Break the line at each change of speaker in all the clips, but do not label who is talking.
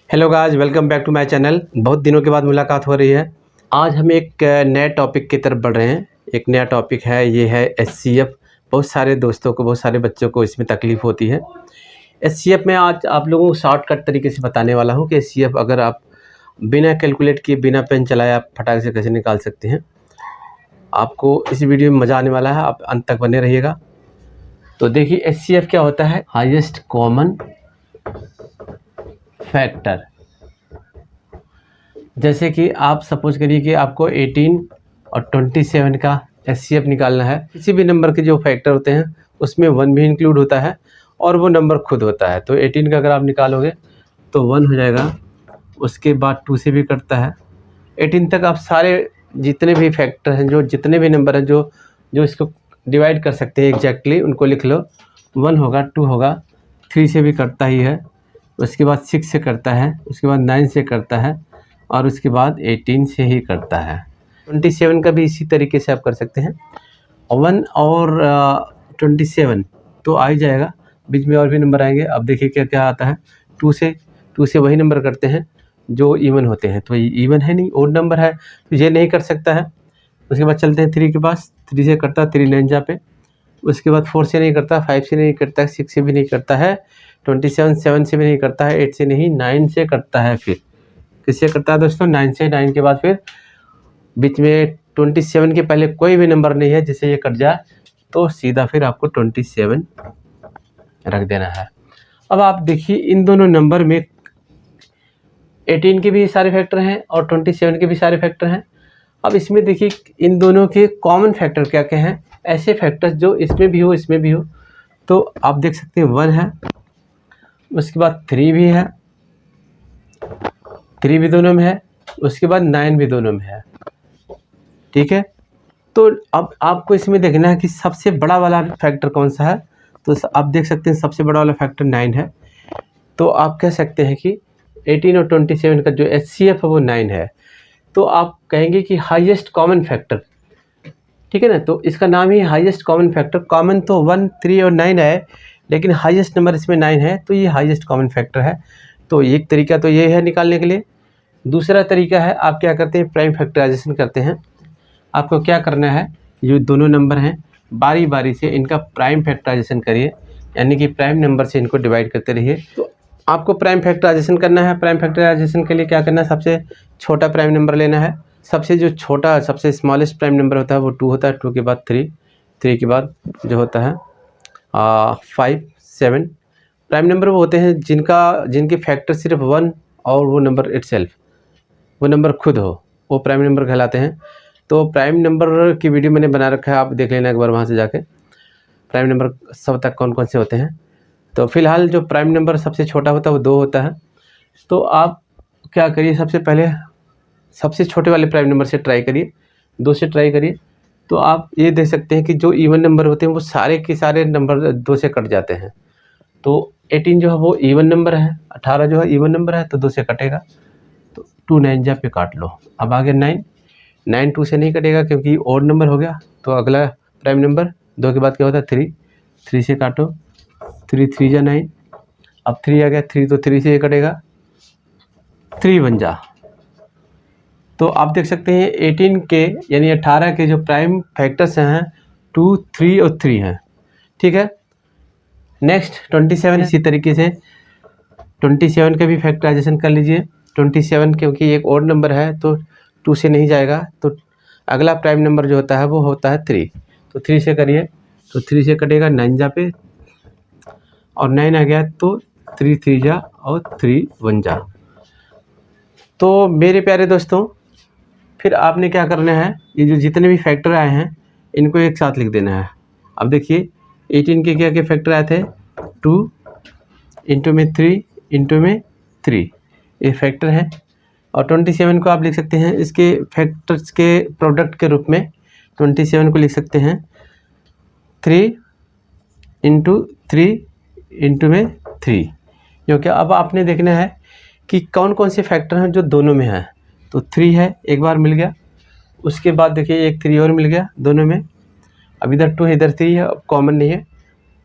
Hello guys, welcome back to my channel. बहुत दिनों के बाद मुलाकात हो रही है। आज हम एक नए टॉपिक की तरफ बढ़ रहे हैं। एक नया टॉपिक है, ये है एचसीएफ। बहुत सारे दोस्तों को, बहुत सारे बच्चों को इसमें तकलीफ़ होती है। एचसीएफ में आज आप लोगों को शॉर्टकट तरीके से बताने वाला हूँ कि एचसीएफ अगर आप बिना कैलकुलेट किए, बिना पेन चलाए आप फटाक से कैसे निकाल सकते हैं। आपको इस वीडियो में मज़ा आने वाला है, आप अंत तक बने रहिएगा। तो देखिए एचसीएफ क्या होता है, हाईएस्ट कॉमन फैक्टर। जैसे कि आप सपोज करिए कि आपको 18 और 27 का एचसीएफ निकालना है। किसी भी नंबर के जो फैक्टर होते हैं उसमें 1 भी इंक्लूड होता है और वो नंबर खुद होता है। तो 18 का अगर आप निकालोगे तो 1 हो जाएगा, उसके बाद 2 से भी कटता है। 18 तक आप सारे जितने भी फैक्टर हैं, जो जितने भी नंबर हैं जो इसको डिवाइड कर सकते हैं एग्जैक्टली, उनको लिख लो। 1 होगा, 2 होगा, 3 से भी कटता ही है, उसके बाद 6 से करता है, उसके बाद 9 से करता है और उसके बाद 18 से ही करता है। 27 का भी इसी तरीके से आप कर सकते हैं। 1 और 27 तो आ ही जाएगा, बीच में और भी नंबर आएंगे। अब देखिए क्या क्या आता है। 2 से वही नंबर करते हैं जो इवन होते हैं, तो ये इवन है नहीं, ओड नंबर है, तो ये नहीं कर सकता है। उसके बाद चलते हैं 3 के पास। 3 से करता है 3 9 पे। उसके बाद 4 से नहीं करता, 5 से नहीं करता, 6 से भी नहीं करता है, 27 7 से भी नहीं करता है, 8 से नहीं, 9 से करता है। फिर किससे करता है दोस्तों? 9 से। 9 के बाद फिर बीच में 27 के पहले कोई भी नंबर नहीं है जिससे ये कट जाए, तो सीधा फिर आपको 27 रख देना है। अब आप देखिए इन दोनों नंबर में 18 के भी सारे फैक्टर हैं और 27 के भी सारे फैक्टर हैं। अब इसमें देखिए इन दोनों के कॉमन फैक्टर क्या क्या हैं, ऐसे फैक्टर्स जो इसमें भी हो इसमें भी हो। तो आप देख सकते हैं 1 है, उसके बाद 3 भी है, 3 भी दोनों में है, उसके बाद 9 भी दोनों में है। ठीक है, तो अब आपको इसमें देखना है कि सबसे बड़ा वाला फैक्टर कौन सा है। तो आप देख सकते हैं सबसे बड़ा वाला फैक्टर 9 है। तो आप कह सकते हैं कि 18 और 27 का जो एचसीएफ है वो 9 है। तो आप कहेंगे कि हाईएस्ट कॉमन फैक्टर, ठीक है ना। तो इसका नाम ही हाईएस्ट कॉमन फैक्टर। कॉमन तो 1 3 और 9 है, लेकिन हाईएस्ट नंबर इसमें 9 है, तो ये हाईएस्ट कॉमन फैक्टर है। तो एक तरीका तो ये है निकालने के लिए। दूसरा तरीका है, आप क्या करते हैं, प्राइम फैक्टराइजेशन करते हैं। आपको क्या करना है, ये दोनों नंबर हैं, बारी बारी से इनका प्राइम फैक्टराइजेशन करिए, यानी कि प्राइम नंबर से इनको डिवाइड करते रहिए। तो आपको प्राइम फैक्टराइजेशन करना है। प्राइम फैक्टराइजेशन के लिए क्या करना है, सबसे छोटा प्राइम नंबर लेना है। सबसे जो छोटा, सबसे स्मॉलेस्ट प्राइम नंबर होता है वो 2 होता है। 2 के बाद 3, 3 के बाद जो होता है 5 7। प्राइम नंबर वो होते हैं जिनके फैक्टर सिर्फ 1 और वो नंबर इटसेल्फ, वो नंबर खुद हो, वो प्राइम नंबर कहलाते हैं। तो प्राइम नंबर की वीडियो मैंने बना रखा है, आप देख लेना एक बार वहाँ से जाके, प्राइम नंबर सब तक कौन कौन से होते हैं। तो फिलहाल जो प्राइम नंबर सबसे छोटा होता है वो 2 होता है। तो आप क्या करिए, सबसे पहले सबसे छोटे वाले प्राइम नंबर से ट्राई करिए, 2 से ट्राई करिए। तो आप ये देख सकते हैं कि जो इवन नंबर होते हैं वो सारे के सारे नंबर 2 से कट जाते हैं। तो 18 जो है वो इवन नंबर है, 18 जो है इवन नंबर है, तो 2 से कटेगा। तो 2 9 जा पे काट लो। अब आगे 9 2 से नहीं कटेगा क्योंकि ओड नंबर हो गया। तो अगला प्राइम नंबर 2 के बाद क्या होता है 3 से काटो, 3 3 जा 9। अब 3 आ गया, 3 तो 3 से ही कटेगा, 3 बन जा। तो आप देख सकते हैं 18 के यानी 18 के जो प्राइम फैक्टर्स हैं 2 3 और 3 हैं। ठीक है, नेक्स्ट 27 इसी तरीके से 27 का भी फैक्टराइजेशन कर लीजिए। 27 क्योंकि एक ओड नंबर है तो 2 से नहीं जाएगा, तो अगला प्राइम नंबर जो होता है वो होता है 3। तो 3 से करिए, तो 3 से कटेगा 9 जा पे, और 9 आ गया तो 3 3 जा और 3 1 जा। तो मेरे प्यारे दोस्तों, फिर आपने क्या करना है, ये जो जितने भी फैक्टर आए हैं इनको एक साथ लिख देना है। अब देखिए 18 के क्या क्या फैक्टर आए थे, 2 इंटू में 3 इंटू में 3, ये फैक्टर है। और 27 को आप लिख सकते हैं इसके फैक्टर्स के प्रोडक्ट के रूप में। 27 को लिख सकते हैं 3 इंटू 3 इंटू में 3, क्योंकि अब आपने देखना है कि कौन कौन से फैक्टर हैं जो दोनों में हैं। तो 3 है, एक बार मिल गया, उसके बाद देखिए एक 3 और मिल गया दोनों में। अब इधर 2 है, इधर 3 है, अब कॉमन नहीं है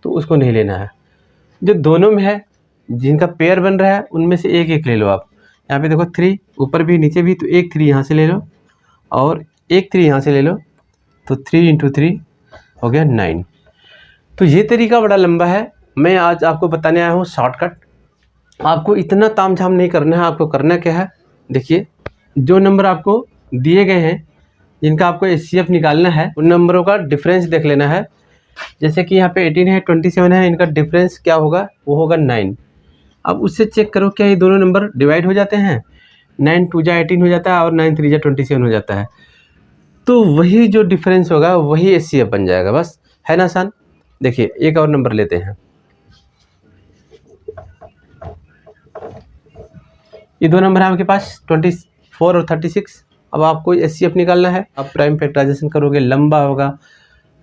तो उसको नहीं लेना है। जो दोनों में है, जिनका पेयर बन रहा है, उनमें से एक एक ले लो आप। यहाँ पे देखो 3 ऊपर भी नीचे भी, तो एक 3 यहाँ से ले लो और एक 3 यहाँ से ले लो, तो 3 × 3 हो गया 9। तो ये तरीका बड़ा लंबा है, मैं आज आपको बताने आया हूँ शॉर्टकट। आपको इतना तामझाम नहीं करना है, आपको करना क्या है, देखिए जो नंबर आपको दिए गए हैं जिनका आपको HCF निकालना है, उन नंबरों का डिफरेंस देख लेना है। जैसे कि यहाँ पे 18 है, 27 है, इनका डिफरेंस क्या होगा, वो होगा 9। अब उससे चेक करो क्या ये दोनों नंबर डिवाइड हो जाते हैं, 9 2 जा 18 हो जाता है और 9 3 जा 27 हो जाता है। तो वही जो डिफरेंस होगा वही HCF बन जाएगा, बस है ना आसान। देखिए एक और नंबर लेते हैं, ये दो नंबर है आपके पास 24 और 36। अब आपको HCF निकालना है, आप प्राइम फैक्टराइजेशन करोगे, लंबा होगा,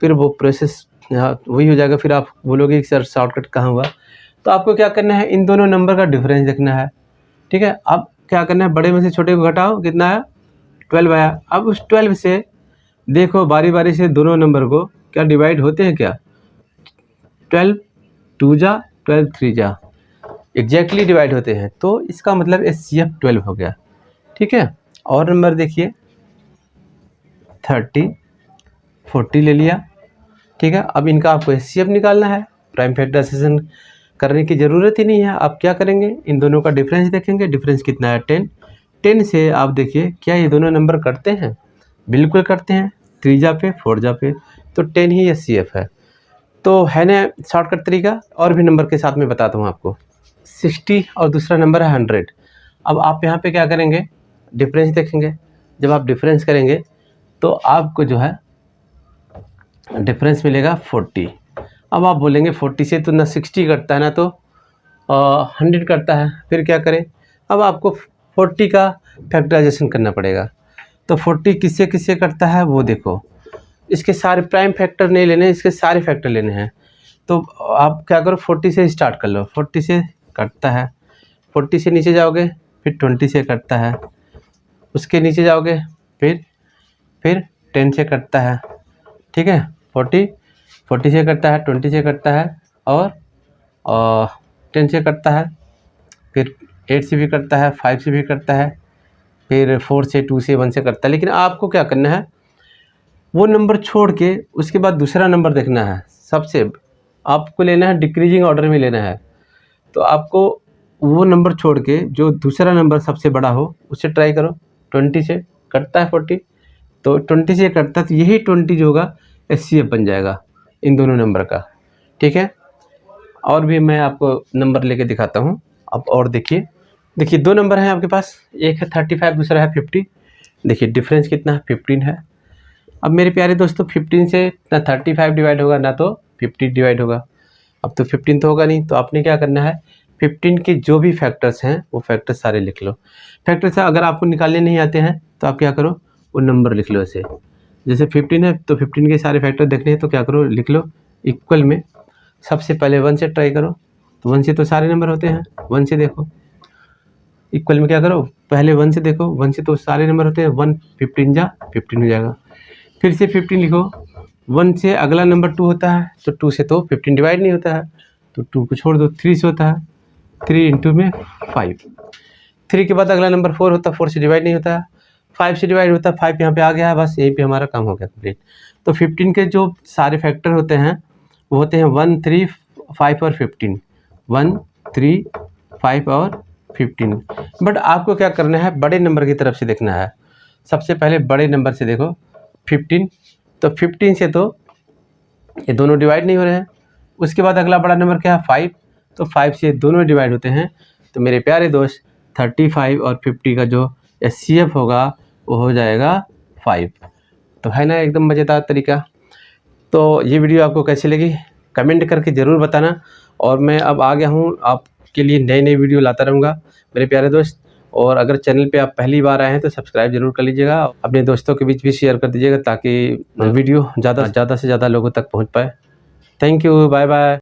फिर वो प्रोसेस वही हो जाएगा, फिर आप बोलोगे कि सर शॉर्टकट कहाँ हुआ। तो आपको क्या करना है, इन दोनों नंबर का डिफरेंस देखना है, ठीक है। अब क्या करना है, बड़े में से छोटे को घटाओ, कितना है 12 आया। अब उस 12 से देखो बारी बारी से दोनों नंबर को क्या डिवाइड होते हैं क्या, 12 2 जा 12 3 जा एग्जैक्टली डिवाइड होते हैं, तो इसका मतलब HCF 12 हो गया, ठीक है। और नंबर देखिए 30 40 ले लिया, ठीक है। अब इनका आपको HCF निकालना है, प्राइम फैक्टराइजेशन करने की ज़रूरत ही नहीं है। आप क्या करेंगे, इन दोनों का डिफरेंस देखेंगे, डिफरेंस कितना है 10। 10 से आप देखिए क्या ये दोनों नंबर करते हैं, बिल्कुल करते हैं, 3 जा पे 4 जा पे, तो 10 ही HCF है। तो है ना शॉर्टकट तरीका। और भी नंबर के साथ में बताता हूँ आपको, 60 और दूसरा नंबर है 100। अब आप यहाँ पे क्या करेंगे, डिफरेंस देखेंगे। जब आप डिफरेंस करेंगे तो आपको जो है डिफरेंस मिलेगा 40। अब आप बोलेंगे 40 से तो ना 60 कटता है ना तो 100 कटता है, फिर क्या करें। अब आपको 40 का फैक्टराइजेशन करना पड़ेगा। तो 40 किससे किससे कटता है वो देखो, इसके सारे प्राइम फैक्टर नहीं लेने, इसके सारे फैक्टर लेने हैं। तो आप क्या करो, 40 से स्टार्ट कर लो, 40 से कटता है, 40 से नीचे जाओगे फिर 20 से कटता है, उसके नीचे जाओगे फिर 10 से कटता है, ठीक है। 40 से कटता है, 20 से कटता है और 10 से कटता है, फिर 8 से भी कटता है, 5 से भी कटता है, फिर 4 से 2 से 1 से कटता है। लेकिन आपको क्या करना है, वो नंबर छोड़ के उसके बाद दूसरा नंबर देखना है, सबसे आपको लेना है डिक्रीजिंग ऑर्डर में लेना है। तो आपको वो नंबर छोड़ के जो दूसरा नंबर सबसे बड़ा हो उससे ट्राई करो। 20 से कटता है 40, तो 20 से कटता है, तो यही 20 जो होगा HCF बन जाएगा इन दोनों नंबर का, ठीक है। और भी मैं आपको नंबर लेके दिखाता हूँ। अब और देखिए दो नंबर हैं आपके पास, एक है 35, दूसरा है 50। देखिए डिफरेंस कितना है, 15 है। अब मेरे प्यारे दोस्तों 15 से ना 35 डिवाइड होगा ना तो 50 डिवाइड होगा। अब तो 15 तो होगा नहीं, तो आपने क्या करना है, 15 के जो भी फैक्टर्स हैं वो फैक्टर्स सारे लिख लो। फैक्टर्स अगर आपको निकालने नहीं आते हैं तो आप क्या करो, वो नंबर लिख लो ऐसे। जैसे 15 है तो 15 के सारे फैक्टर देखने हैं, तो क्या करो, लिख लो इक्वल में। सबसे पहले 1 से ट्राई करो, तो 1 से तो सारे नंबर होते हैं, 1 से देखो। इक्वल में क्या करो, पहले 1 से देखो, 1 से तो सारे नंबर होते हैं, 1 15 जा 15 हो जाएगा। फिर से 15 लिखो, 1 से अगला नंबर 2 होता है, तो 2 से तो 15 डिवाइड नहीं होता है, तो 2 को छोड़ दो। 3 से होता है, 3 इंटू में 5। 3 के बाद अगला नंबर 4 होता है, 4 से डिवाइड नहीं होता है, 5 से डिवाइड होता है, 5 यहाँ पे आ गया है, बस यहीं पे हमारा काम हो गया कंप्लीट। तो 15 के जो सारे फैक्टर होते हैं वो होते हैं 1 3 5 और 15, 1 3 5 और 15। बट आपको क्या करना है, बड़े नंबर की तरफ से देखना है। सबसे पहले बड़े नंबर से देखो 15, तो 15 से तो ये दोनों डिवाइड नहीं हो रहे हैं। उसके बाद अगला बड़ा नंबर क्या है, 5, तो 5 से दोनों डिवाइड होते हैं। तो मेरे प्यारे दोस्त 35 और 50 का जो HCF होगा वो हो जाएगा 5। तो है ना एकदम मज़ेदार तरीका। तो ये वीडियो आपको कैसी लगी कमेंट करके ज़रूर बताना। और मैं अब आ गया हूँ आपके लिए नई वीडियो लाता रहूँगा मेरे प्यारे दोस्त। और अगर चैनल पे आप पहली बार आए हैं तो सब्सक्राइब जरूर कर लीजिएगा, अपने दोस्तों के बीच भी शेयर कर दीजिएगा ताकि वीडियो ज़्यादा से ज़्यादा लोगों तक पहुँच पाए। Thank you, bye bye.